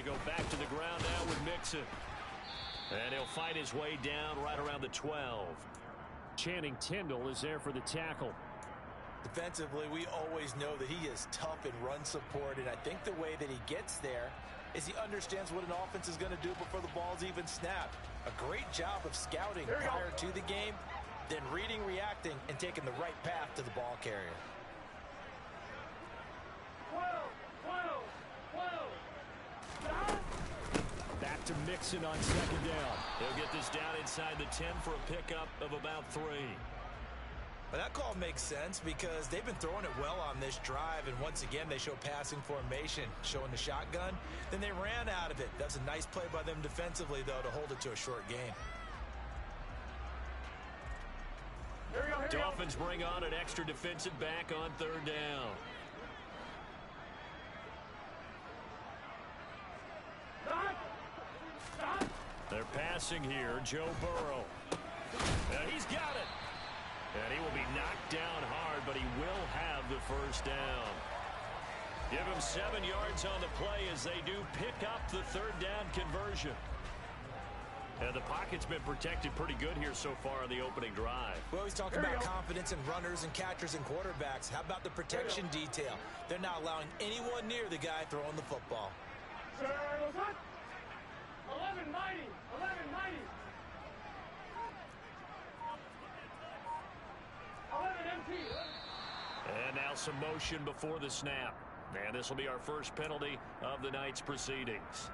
go back to the ground now with Mixon. And he'll fight his way down right around the 12. Channing Tindall is there for the tackle. Defensively, we always know that he is tough in run support, and I think the way that he gets there is he understands what an offense is going to do before the ball's even snapped. A great job of scouting prior to the game, then reading, reacting, and taking the right path to the ball carrier. 12. Back to Mixon on second down. He'll get this down inside the 10 for a pickup of about 3. But that call makes sense because they've been throwing it well on this drive, and once again they show passing formation, showing the shotgun. Then they ran out of it. That's a nice play by them defensively, though, to hold it to a short gain. Dolphins bring on an extra defensive back on third down. They're passing here, Joe Burrow. And he's got it. And he will be knocked down hard, but he will have the first down. Give him 7 yards on the play as they do pick up the third down conversion. And the pocket's been protected pretty good here so far on the opening drive. We always talk about confidence in runners and catchers and quarterbacks. How about the protection detail? They're not allowing anyone near the guy throwing the football. 1190. And now some motion before the snap. And this will be our first penalty of the night's proceedings.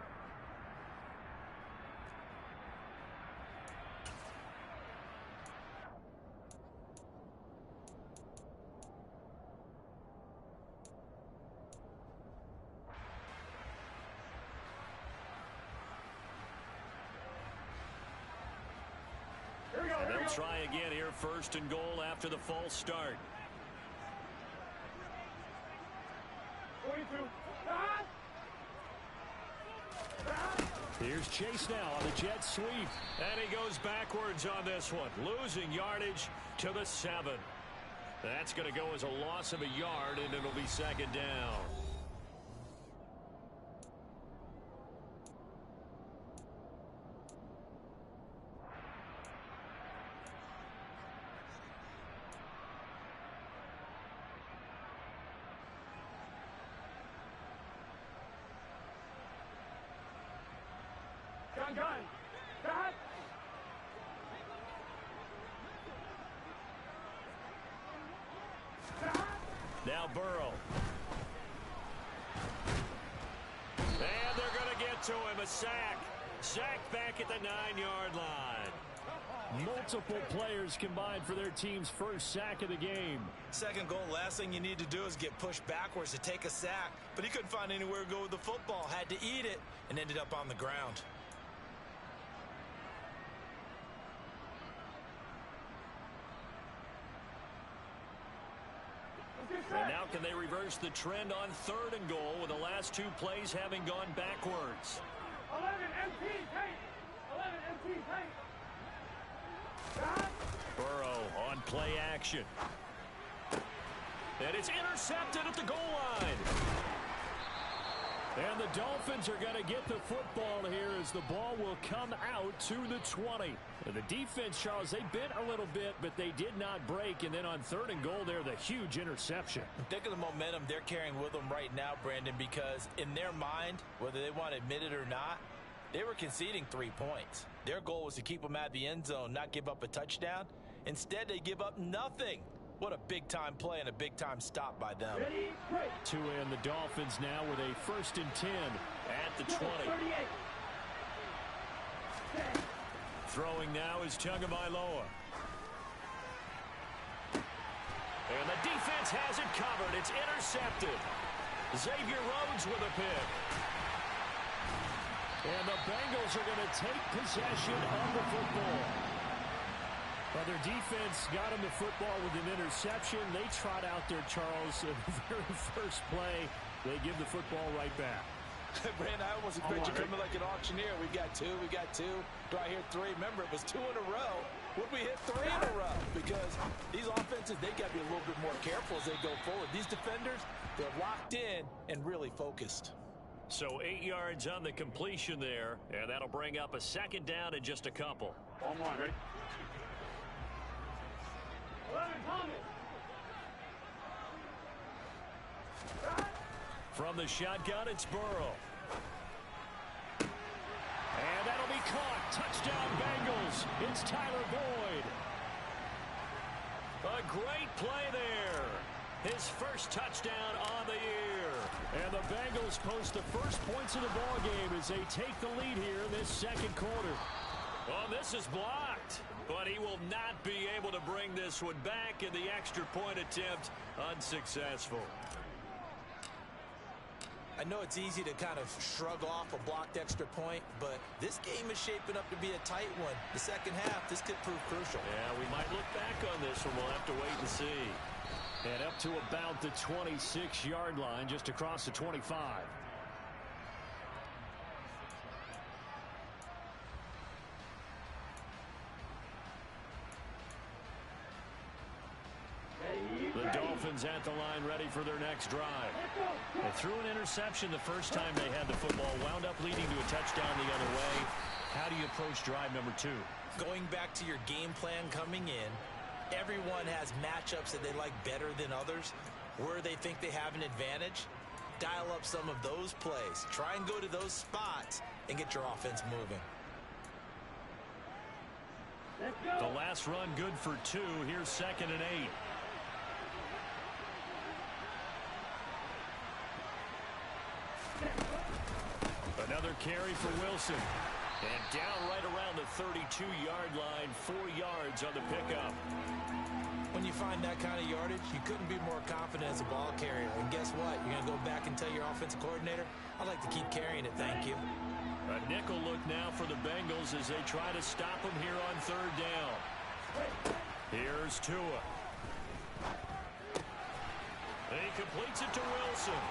And they'll try again here, first and goal after the false start. 22. Here's Chase now on the jet sweep. And he goes backwards on this one, losing yardage to the 7. That's going to go as a loss of a yard, and it'll be second down. Gun. Now Burrow. And they're going to get to him. A sack. Sacked back at the 9-yard line. Multiple players combined for their team's first sack of the game. Second goal, last thing you need to do is get pushed backwards to take a sack. But he couldn't find anywhere to go with the football. Had to eat it and ended up on the ground. And now can they reverse the trend on third and goal with the last 2 plays having gone backwards? 11 MT tank. Burrow on play action. And it's intercepted at the goal line. And the Dolphins are going to get the football here as the ball will come out to the 20. And the defense, Charles, they bit a little bit, but they did not break. And then on third and goal there, the huge interception. Think of the momentum they're carrying with them right now, Brandon, because in their mind, whether they want to admit it or not, they were conceding 3 points. Their goal was to keep them out of the end zone, not give up a touchdown. Instead, they give up nothing. What a big-time play and a big-time stop by them. To end the Dolphins now with a 1st and 10 at the 20. Throwing now is Tagovailoa. And the defense has it covered. It's intercepted. Xavier Rhodes with a pick. And the Bengals are going to take possession of the football. Well, their defense got them the football with an interception. They trot out there, Charles, in the very first play. They give the football right back. Brandon, I almost expect you coming like an auctioneer. We got two. Do I hear 3? Remember, it was 2 in a row. Would we hit 3 in a row? Because these offenses, they got to be a little bit more careful as they go forward. These defenders, they're locked in and really focused. So 8 yards on the completion there, and that'll bring up a second down in just a couple. On one, ready? 11, Thomas. From the shotgun, it's Burrow. And that'll be caught. Touchdown, Bengals. It's Tyler Boyd. A great play there. His first touchdown on the year. And the Bengals post the first points of the ball game as they take the lead here in this second quarter. Well, this is blocked, but he will not be able to bring this one back, and the extra point attempt unsuccessful. I know it's easy to kind of shrug off a blocked extra point, but this game is shaping up to be a tight one. The second half, this could prove crucial. Yeah, we might look back on this one. We'll have to wait and see. And up to about the 26-yard line, just across the 25. The Dolphins at the line ready for their next drive. They threw an interception the first time they had the football, wound up leading to a touchdown the other way. How do you approach drive number 2? Going back to your game plan coming in, everyone has matchups that they like better than others. Where they think they have an advantage, dial up some of those plays. Try and go to those spots and get your offense moving. The last run good for 2. Here's 2nd and 8. Another carry for Wilson. And down right around the 32-yard line, 4 yards on the pickup. When you find that kind of yardage, you couldn't be more confident as a ball carrier. And guess what? You're going to go back and tell your offensive coordinator, I'd like to keep carrying it, thank you. A nickel look now for the Bengals as they try to stop him here on 3rd down. Here's Tua. He completes it to Wilson.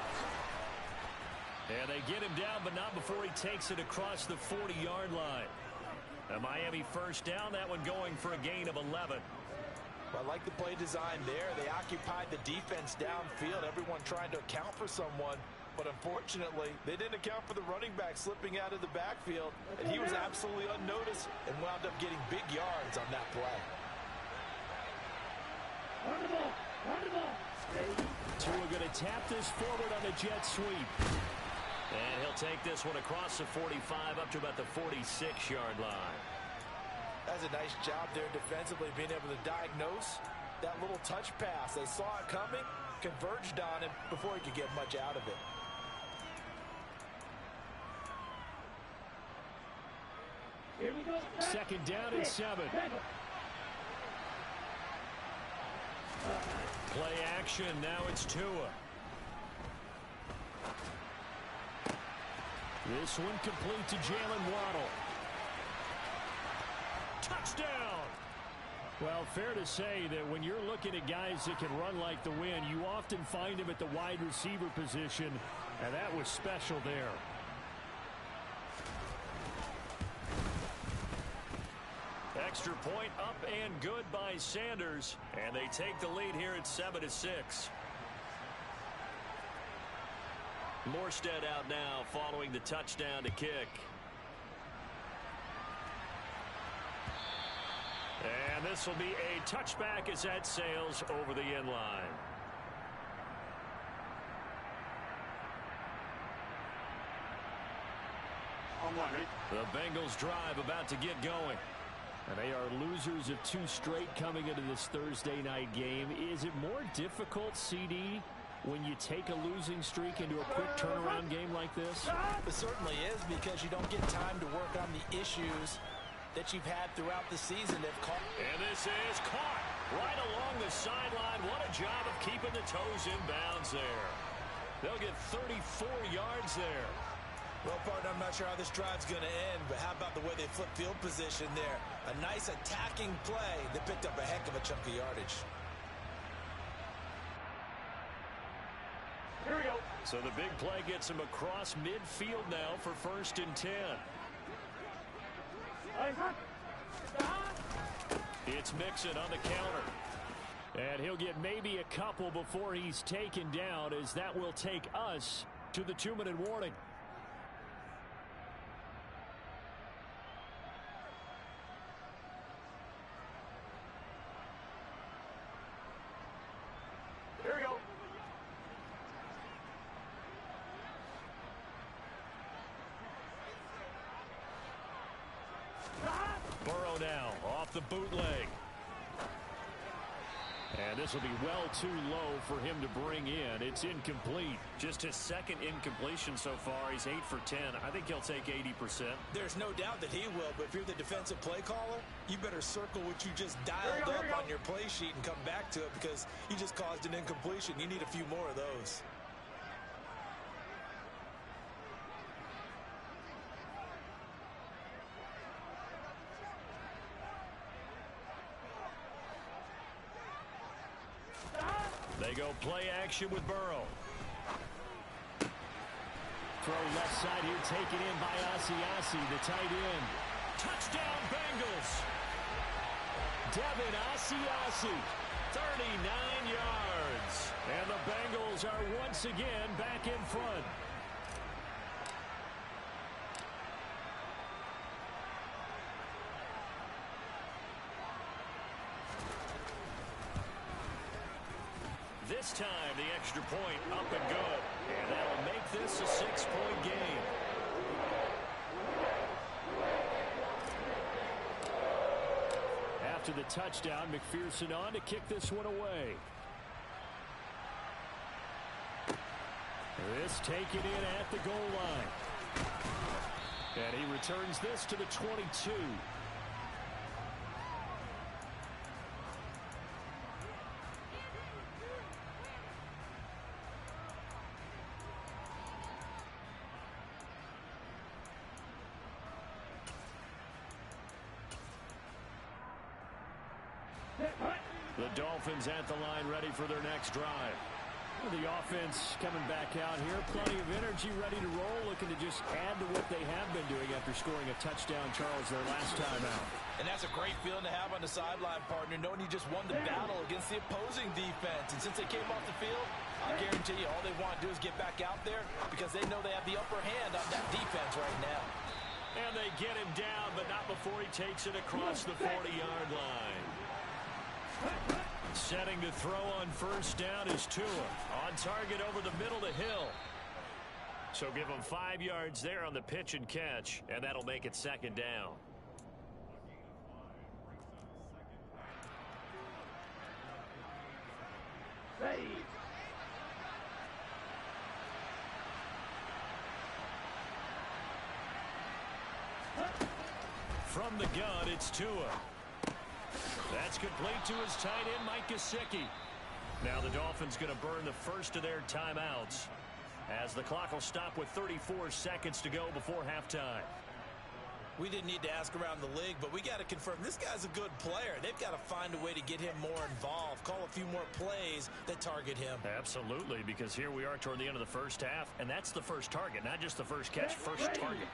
And they get him down, but not before he takes it across the 40-yard line. A Miami first down, that one going for a gain of 11. Well, I like the play design there. They occupied the defense downfield, everyone trying to account for someone. But unfortunately, they didn't account for the running back slipping out of the backfield, and he was absolutely unnoticed and wound up getting big yards on that play. Tua going to tap this forward on the jet sweep. And he'll take this one across the 45 up to about the 46-yard line. That's a nice job there defensively, being able to diagnose that little touch pass. They saw it coming, converged on him before he could get much out of it. Here we go. 2nd down and 7. Play action, now it's Tua. This one complete to Jalen Waddle. Touchdown! Well, fair to say that when you're looking at guys that can run like the wind, you often find them at the wide receiver position, and that was special there. Extra point up and good by Sanders, and they take the lead here at 7-6. Morstead out now following the touchdown to kick. And this will be a touchback as that sails over the end line. The Bengals drive about to get going. And they are losers of 2 straight coming into this Thursday night game. Is it more difficult, CD, when you take a losing streak into a quick turnaround game like this? It certainly is, because you don't get time to work on the issues that you've had throughout the season. And this is caught right along the sideline. What a job of keeping the toes in bounds there. They'll get 34 yards there. Well, partner, I'm not sure how this drive's going to end, but how about the way they flip field position there? A nice attacking play that picked up a heck of a chunk of yardage. Here we go. So the big play gets him across midfield now for 1st and 10. It's Mixon on the counter. And he'll get maybe a couple before he's taken down, as that will take us to the 2-minute warning. now off the bootleg. And this will be well too low for him to bring in. It's incomplete. Just his second incompletion so far. He's 8 for 10. I think he'll take 80%. There's no doubt that he will, but if you're the defensive play caller, you better circle what you just dialed up on your play sheet and come back to it because you just caused an incompletion. You need a few more of those. They go play action with Burrow. Throw left side here, taken in by Asiasi, the tight end. Touchdown, Bengals. Devin Asiasi, 39 yards. And the Bengals are once again back in front. This time, the extra point up and good. And that'll make this a 6-point game. After the touchdown, McPherson on to kick this one away. This taken in at the goal line. And he returns this to the 22. The Dolphins at the line ready for their next drive. The offense coming back out here. Plenty of energy, ready to roll, looking to just add to what they have been doing after scoring a touchdown, Charles, their last time out. And that's a great feeling to have on the sideline, partner, knowing you just won the battle against the opposing defense. And since they came off the field, I guarantee you all they want to do is get back out there because they know they have the upper hand on that defense right now. And they get him down, but not before he takes it across the 40-yard line. Setting to throw on first down is Tua. On target over the middle to Hill. So give him 5 yards there on the pitch and catch, and that'll make it second down. From the gun, it's Tua. That's complete to his tight end, Mike Gesicki. Now the Dolphins going to burn the first of their timeouts as the clock will stop with 34 seconds to go before halftime. We didn't need to ask around the league, but we got to confirm this guy's a good player. They've got to find a way to get him more involved, call a few more plays that target him. Absolutely, because here we are toward the end of the first half, and that's the first target, not just the first catch, first target.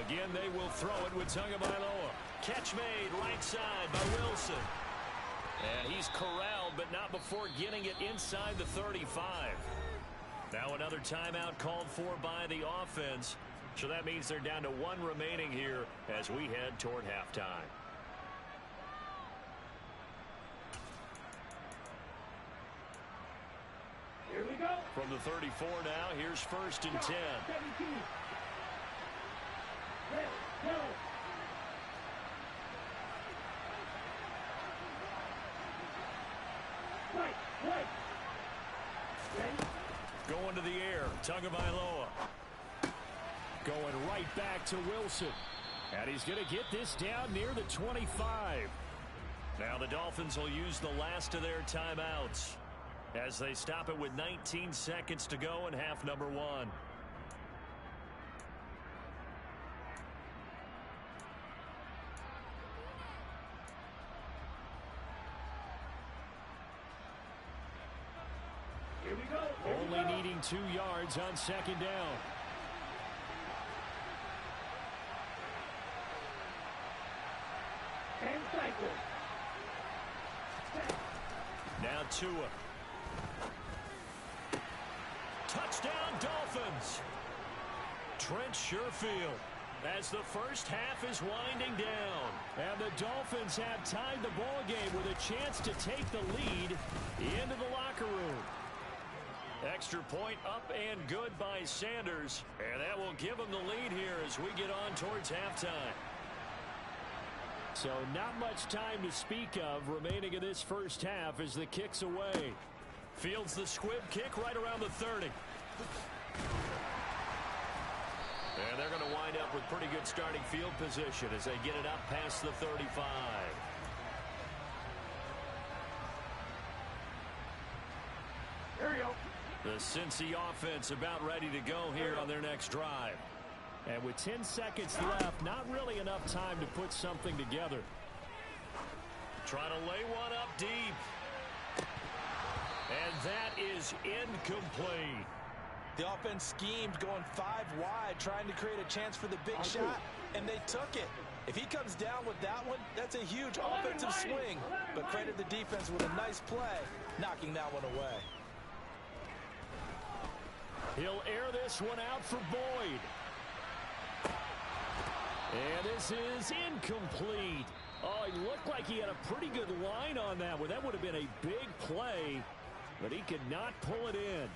Again, they will throw it with Tagovailoa. Catch made right side by Wilson. And he's corralled, but not before getting it inside the 35. Now another timeout called for by the offense. So that means they're down to one remaining here as we head toward halftime. Here we go. From the 34 now, here's first and 10. 17. Go. Right. Going to the air, Tagovailoa. Going right back to Wilson. And he's going to get this down near the 25. Now the Dolphins will use the last of their timeouts as they stop it with 19 seconds to go in half number one. Here we go. Only needing 2 yards on second down. And cycle. Now Tua. Touchdown, Dolphins. Trent Sherfield as the first half is winding down. And the Dolphins have tied the ball game with a chance to take the lead into the locker room. Extra point up and good by Sanders. And that will give them the lead here as we get on towards halftime. So not much time to speak of remaining in this first half as the kick's away. Fields the squib kick right around the 30. And they're going to wind up with pretty good starting field position as they get it up past the 35. Here we go. The Cincy offense about ready to go here on their next drive. And with 10 seconds left, not really enough time to put something together. Trying to lay one up deep. And that is incomplete. The offense schemed going 5 wide, trying to create a chance for the big shot, and they took it. If he comes down with that one, that's a huge offensive swing. But credit the defense with a nice play, knocking that one away. He'll air this one out for Boyd. And this is incomplete. Oh, he looked like he had a pretty good line on that one. That would have been a big play, but he could not pull it in.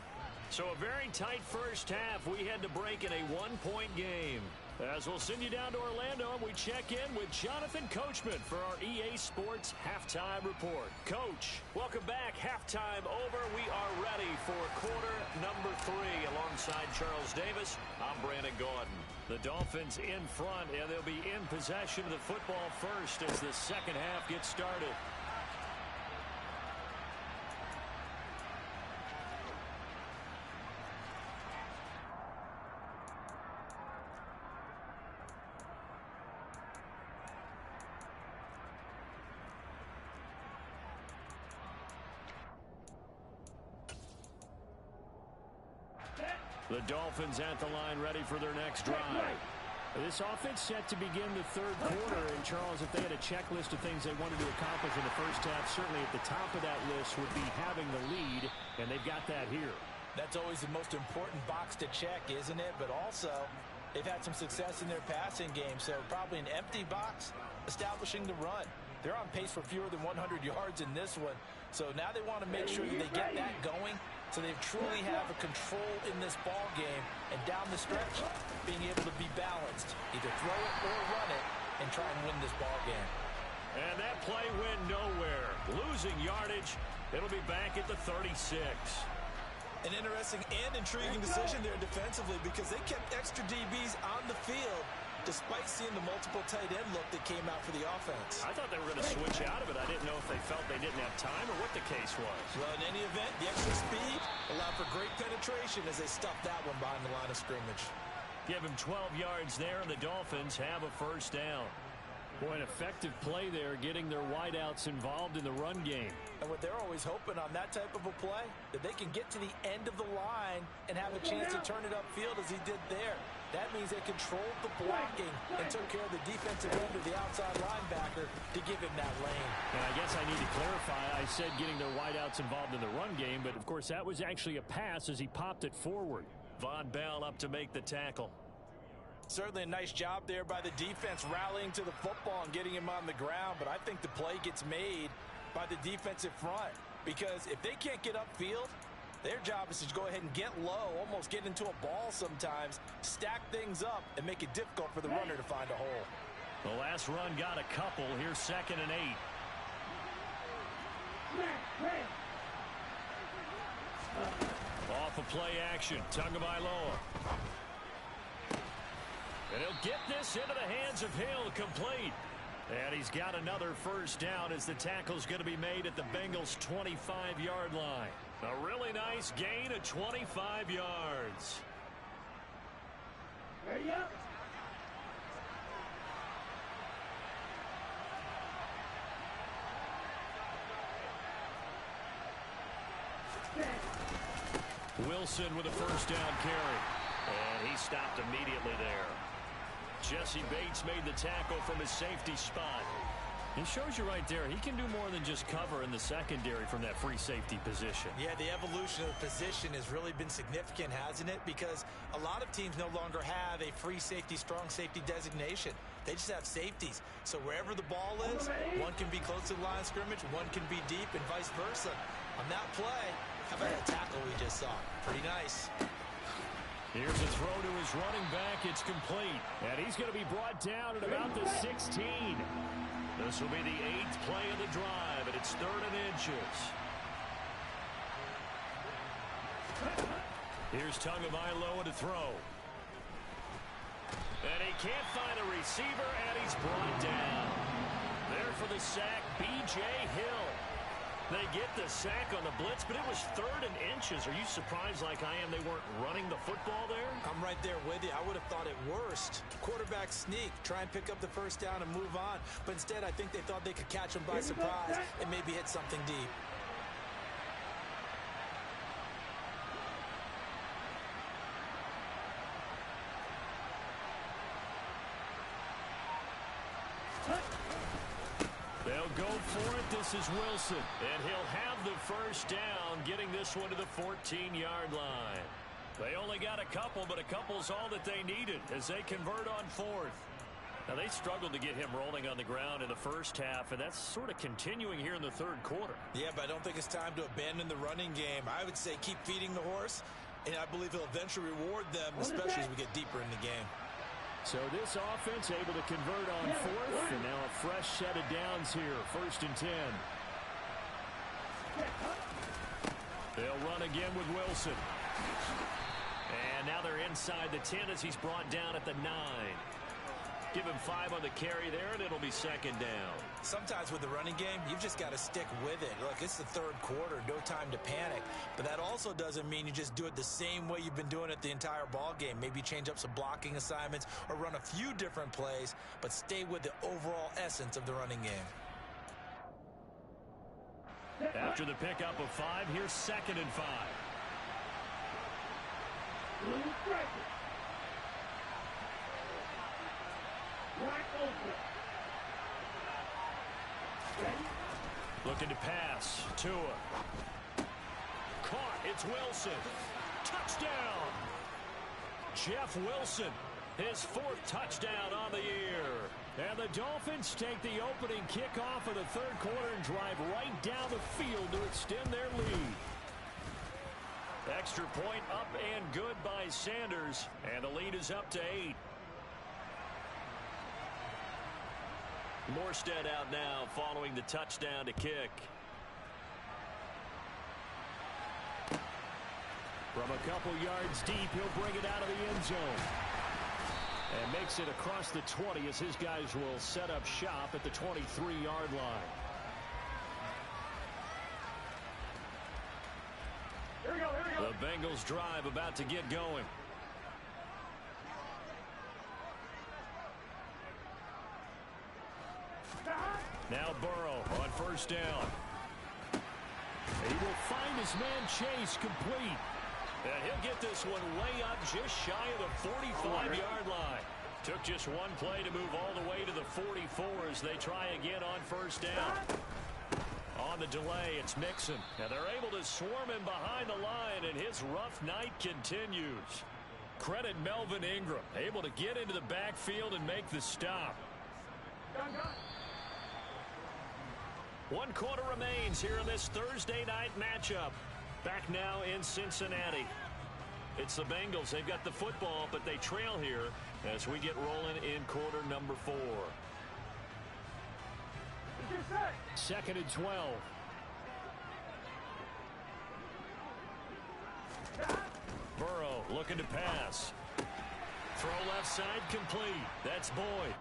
So a very tight first half. We had to break in a one-point game. As we'll send you down to Orlando, and we check in with Jonathan Coachman for our EA Sports Halftime Report. Coach, welcome back. Halftime over. We are ready for quarter number 3. Alongside Charles Davis, I'm Brandon Gordon. The Dolphins in front, and they'll be in possession of the football first as the second half gets started. The Dolphins at the line ready for their next drive. This offense set to begin the third quarter. And, Charles, if they had a checklist of things they wanted to accomplish in the first half, certainly at the top of that list would be having the lead, and they've got that here. That's always the most important box to check, isn't it? But also, they've had some success in their passing game, so probably an empty box establishing the run. They're on pace for fewer than 100 yards in this one, so now they want to make sure that they get that going so they truly have a control in this ball game, and down the stretch, being able to be balanced, either throw it or run it, and try and win this ball game. And that play went nowhere. Losing yardage. It'll be back at the 36. An interesting and intriguing decision there defensively because they kept extra DBs on the field despite seeing the multiple tight end look that came out for the offense. I thought they were going to switch out of it. I didn't know if they felt they didn't have time or what the case was. Well, in any event, the extra speed allowed for great penetration as they stuffed that one behind the line of scrimmage. Give him 12 yards there, and the Dolphins have a first down. Boy, an effective play there, getting their wideouts involved in the run game. And what they're always hoping on that type of a play, that they can get to the end of the line and have a chance to turn it upfield as he did there. That means they controlled the blocking and took care of the defensive end of the outside linebacker to give him that lane. And I guess I need to clarify, I said getting their wideouts involved in the run game, but of course that was actually a pass as he popped it forward. Von Bell up to make the tackle. Certainly a nice job there by the defense rallying to the football and getting him on the ground, but I think the play gets made by the defensive front because if they can't get upfield, their job is to go ahead and get low, almost get into a ball sometimes, stack things up, and make it difficult for the runner to find a hole. The last run got a couple. Here's 2nd and 8. Off of play action. Tagovailoa. And he'll get this into the hands of Hill, complete. And he's got another first down as the tackle's going to be made at the Bengals' 25-yard line. A really nice gain of 25 yards. There you go. Wilson with a first down carry. And he stopped immediately there. Jesse Bates made the tackle from his safety spot. It shows you right there, he can do more than just cover in the secondary from that free safety position. Yeah, the evolution of the position has really been significant, hasn't it? Because a lot of teams no longer have a free safety, strong safety designation. They just have safeties. So wherever the ball is, one can be close to the line of scrimmage, one can be deep, and vice versa. On that play, How about that tackle we just saw? Pretty nice. Here's a throw to his running back. It's complete. And he's going to be brought down at about the 16. This will be the 8th play of the drive, and it's 3rd and inches. Here's Tagovailoa to throw. And he can't find a receiver, and he's brought down. There for the sack, B.J. Hill. They get the sack on the blitz, but it was 3rd and inches. Are you surprised like I am they weren't running the football there? I'm right there with you. I would have thought it worst. Quarterback sneak, try and pick up the first down and move on. But instead, I think they thought they could catch him by surprise and maybe hit something deep. They'll go for it. This is Wilson. And he'll have the first down, getting this one to the 14-yard line. They only got a couple, but a couple's all that they needed as they convert on 4th. Now, they struggled to get him rolling on the ground in the first half, and that's sort of continuing here in the 3rd quarter. Yeah, but I don't think it's time to abandon the running game. I would say keep feeding the horse, and I believe he'll eventually reward them, especially as we get deeper in the game. So this offense able to convert on 4th, and now a fresh set of downs here, 1st and 10. They'll run again with Wilson. And now they're inside the 10 as he's brought down at the 9. Give him 5 on the carry there, and it'll be 2nd down. Sometimes with the running game, you've just got to stick with it. Look, it's the 3rd quarter, no time to panic. But that also doesn't mean you just do it the same way you've been doing it the entire ball game. Maybe change up some blocking assignments or run a few different plays, but stay with the overall essence of the running game. After the pickup of 5, here's 2nd and 5. Looking to pass. Tua. Caught. It's Wilson. Touchdown. Jeff Wilson. His 4th touchdown on the year. And the Dolphins take the opening kickoff of the 3rd quarter and drive right down the field to extend their lead. Extra point up and good by Sanders. And the lead is up to 8. Morstead out now following the touchdown to kick. From a couple yards deep, he'll bring it out of the end zone. And makes it across the 20 as his guys will set up shop at the 23-yard line. Here we go, here we go. The Bengals drive about to get going. Now Burrow on 1st down. He will find his man Chase complete. And he'll get this one way up just shy of the 45-yard line. Took just one play to move all the way to the 44 as they try again on 1st down. On the delay, it's Mixon. And they're able to swarm him behind the line, and his rough night continues. Credit Melvin Ingram, able to get into the backfield and make the stop. 1 quarter remains here in this Thursday night matchup. Back now in Cincinnati. It's the Bengals. They've got the football, but they trail here as we get rolling in quarter number 4. 2nd and 12. Burrow looking to pass. Throw left side complete. That's Boyd.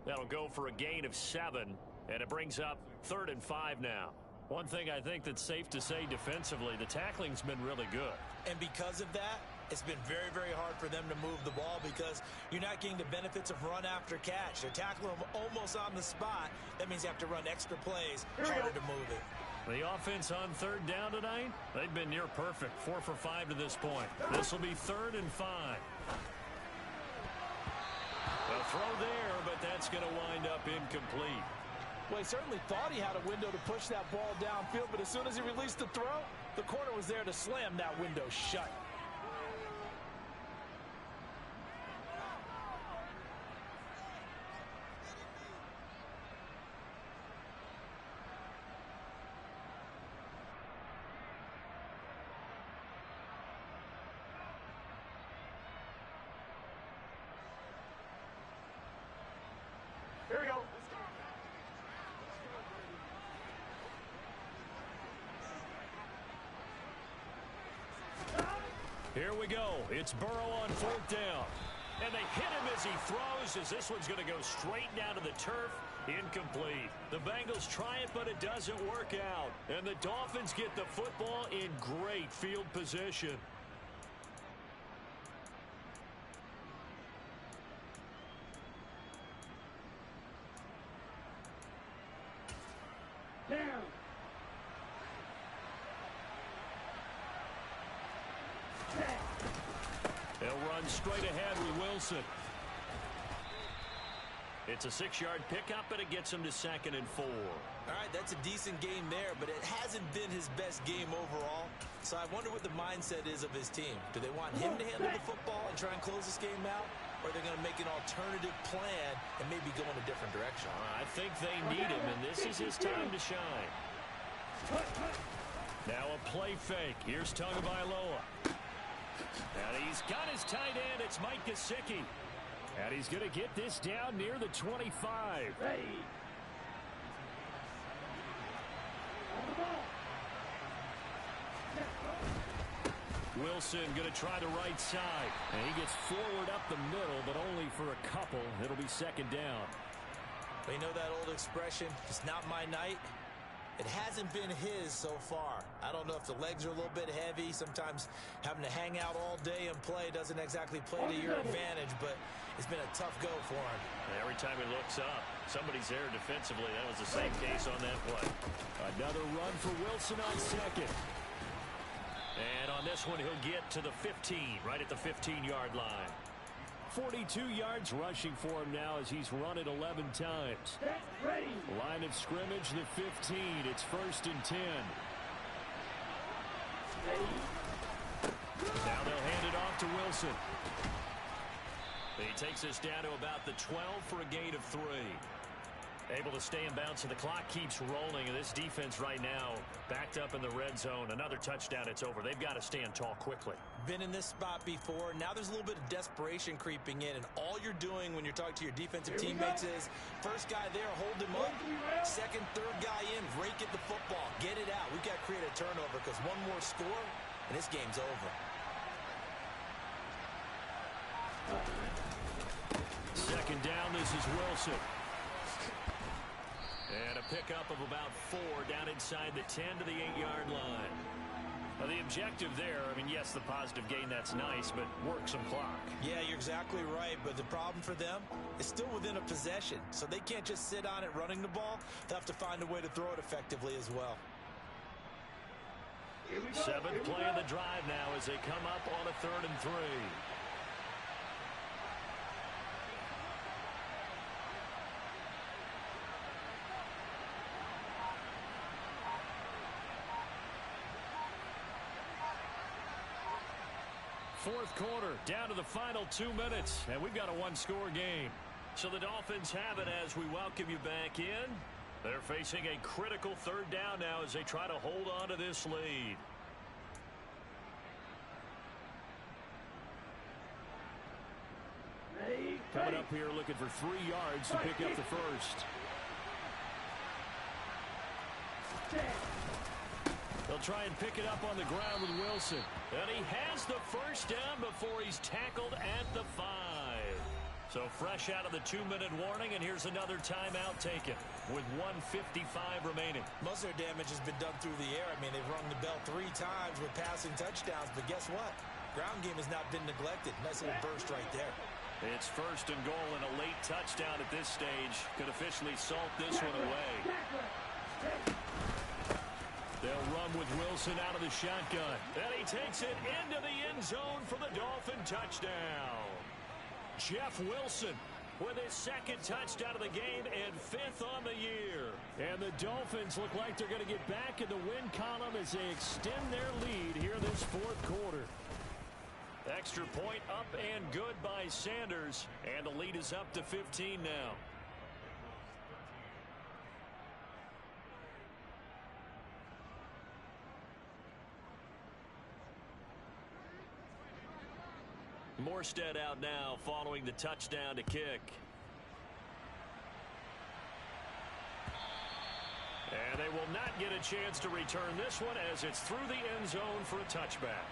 That'll go for a gain of 7. And it brings up 3rd and 5 now. One thing I think that's safe to say defensively, the tackling's been really good. And because of that, it's been very, very hard for them to move the ball because you're not getting the benefits of run after catch. They're tackling them almost on the spot. That means you have to run extra plays, harder to move it. The offense on 3rd down tonight, they've been near perfect. 4 for 5 to this point. This will be 3rd and 5. A throw there, but that's going to wind up incomplete. Well, he certainly thought he had a window to push that ball downfield, but as soon as he released the throw, the corner was there to slam that window shut. Here we go. It's Burrow on 4th down. And they hit him as he throws, as this one's going to go straight down to the turf. Incomplete. The Bengals try it, but it doesn't work out. And the Dolphins get the football in great field position. Down. They'll run straight ahead with Wilson. It's a 6-yard pickup, and it gets him to 2nd and 4. All right, that's a decent game there, but it hasn't been his best game overall. So I wonder what the mindset is of his team. Do they want him to handle the football and try and close this game out? Or are they going to make an alternative plan and maybe go in a different direction? I think they need him, and this is his time to shine. Now a play fake. Here's Tagovailoa. And he's got his tight end. It's Mike Gesicki. And he's going to get this down near the 25. Ready. Wilson going to try the right side. And he gets forward up the middle, but only for a couple. It'll be 2nd down. You know that old expression, it's not my night? It hasn't been his so far. I don't know if the legs are a little bit heavy. Sometimes having to hang out all day and play doesn't exactly play to your advantage, but it's been a tough go for him. Every time he looks up, somebody's there defensively. That was the same case on that play. Another run for Wilson on 2nd. And on this one, he'll get to the 15, right at the 15-yard line. 42 yards rushing for him now as he's run it 11 times. Ready. Line of scrimmage, the 15. It's 1st and 10. Now they'll hand it off to Wilson. He takes us down to about the 12 for a gain of 3. Able to stay in bounds, so the clock keeps rolling. And this defense right now backed up in the red zone. Another touchdown, it's over. They've got to stand tall quickly. Been in this spot before. Now there's a little bit of desperation creeping in. And all you're doing when you're talking to your defensive teammates is first guy there, hold him up. Second, third guy in, rake at the football. Get it out. We've got to create a turnover because one more score, and this game's over. 2nd down, this is Wilson. And a pickup of about 4 down inside the 10 to the 8-yard line. Now the objective there, I mean, yes, the positive gain, that's nice, but work some clock. Yeah, you're exactly right, but the problem for them is still within a possession, so they can't just sit on it running the ball. They'll have to find a way to throw it effectively as well. 7th play of the drive now as they come up on a 3rd and 3. Fourth quarter, down to the final 2 minutes, and we've got a one-score game. So the Dolphins have it as we welcome you back in. They're facing a critical 3rd down now as they try to hold on to this lead. Ready. Coming up here looking for 3 yards to pick up the first. They'll try and pick it up on the ground with Wilson. And he has the first down before he's tackled at the 5. So fresh out of the 2-minute warning, and here's another timeout taken with 1:55 remaining. Most of their damage has been done through the air. I mean, they've rung the bell 3 times with passing touchdowns, but guess what? Ground game has not been neglected. Nice little burst right there. It's 1st and goal, and a late touchdown at this stage could officially salt this one away. They'll run with Wilson out of the shotgun. And he takes it into the end zone for the Dolphin touchdown. Jeff Wilson with his 2nd touchdown of the game and 5th on the year. And the Dolphins look like they're going to get back in the win column as they extend their lead here this 4th quarter. Extra point up and good by Sanders. And the lead is up to 15 now. Morstead out now following the touchdown to kick. And they will not get a chance to return this one as it's through the end zone for a touchback.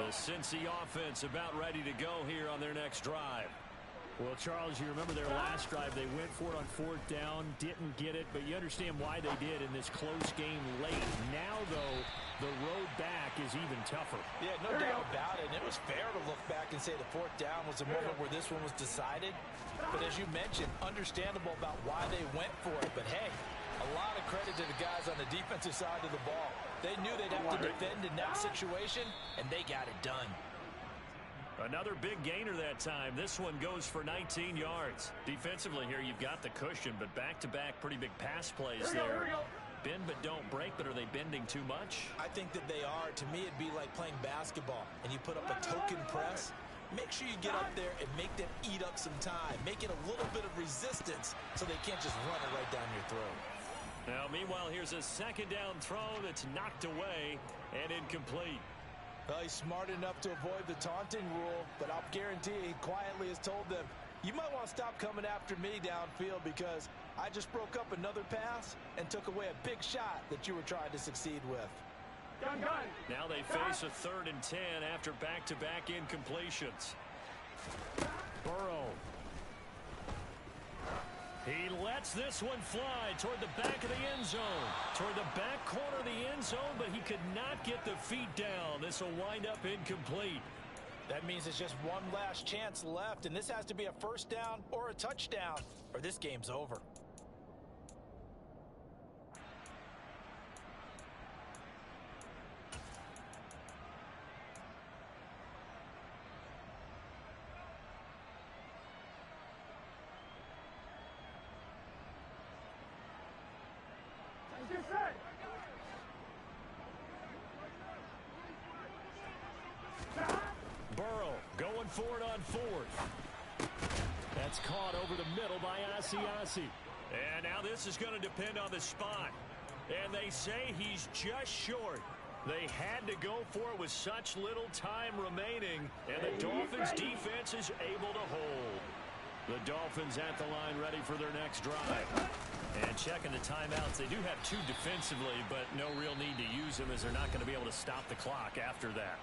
The Cincy offense about ready to go here on their next drive. Well, Charles, you remember their last drive. They went for it on 4th down, didn't get it, but you understand why they did in this close game late. Now, though, the road back is even tougher. Yeah, no doubt about it. And it was fair to look back and say the 4th down was the moment where this one was decided. But as you mentioned, understandable about why they went for it. But, hey, a lot of credit to the guys on the defensive side of the ball. They knew they'd have to defend in that situation, and they got it done. Another big gainer that time. This one goes for 19 yards. Defensively here, you've got the cushion, but back-to-back pretty big pass plays there. Bend but don't break, but are they bending too much? I think that they are. To me, it'd be like playing basketball, and you put up a token press. Make sure you get up there and make them eat up some time. Make it a little bit of resistance so they can't just run it right down your throat. Now, meanwhile, here's a 2nd down throw that's knocked away and incomplete. Well, he's smart enough to avoid the taunting rule, but I'll guarantee he quietly has told them, you might want to stop coming after me downfield because I just broke up another pass and took away a big shot that you were trying to succeed with. Now they face a 3rd and 10 after back-to-back incompletions. Burrow. He lets this one fly toward the back of the end zone. Toward the back corner of the end zone, but he could not get the feet down. This will wind up incomplete. That means it's just one last chance left, and this has to be a 1st down or a touchdown, or this game's over. Burrow going for it on 4th. That's caught over the middle by Asiasi. And now this is going to depend on the spot. And they say he's just short. They had to go for it with such little time remaining, and the Dolphins' defense is able to hold. The Dolphins at the line ready for their next drive. And checking the timeouts, they do have 2 defensively, but no real need to use them as they're not going to be able to stop the clock after that.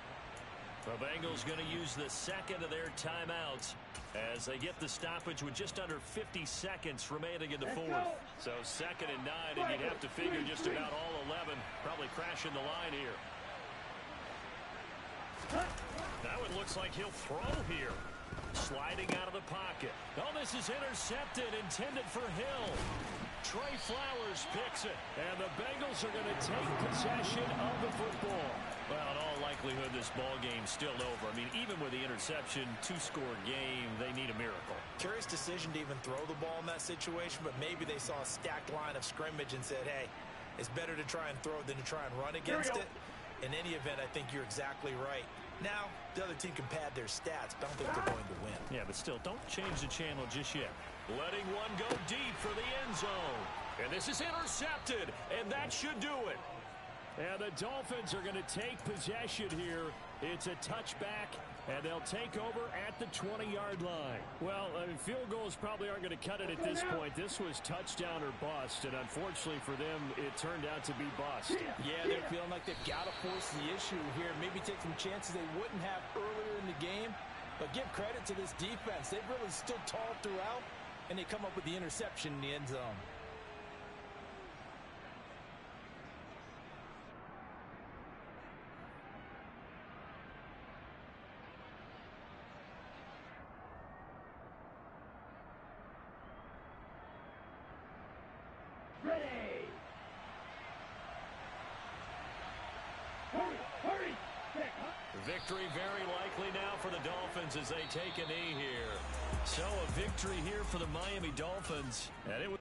The Bengals going to use the 2nd of their timeouts as they get the stoppage with just under 50 seconds remaining in the 4th. So 2nd and 9, and you'd have to figure just about all 11 probably crashing the line here. That one looks like he'll throw here. Sliding out of the pocket. Oh, this is intercepted, intended for Hill. Trey Flowers picks it, and the Bengals are going to take possession of the football. Well, in all likelihood, this ball game's still over. I mean, even with the interception, 2-score game, they need a miracle. Curious decision to even throw the ball in that situation, but maybe they saw a stacked line of scrimmage and said, hey, it's better to try and throw than to try and run against it. In any event, I think you're exactly right. Now, the other team can pad their stats, but I don't think they're going to win. Yeah, but still, don't change the channel just yet. Letting one go deep for the end zone. And this is intercepted, and that should do it. And the Dolphins are going to take possession here. It's a touchback, and they'll take over at the 20-yard line. Well, field goals probably aren't going to cut it at this point. This was touchdown or bust, and unfortunately for them, it turned out to be bust. Yeah, they're feeling like they've got to force the issue here. Maybe take some chances they wouldn't have earlier in the game. But give credit to this defense. They've really stood tall throughout, and they come up with the interception in the end zone. Victory very likely now for the Dolphins as they take a knee here. So a victory here for the Miami Dolphins. And it was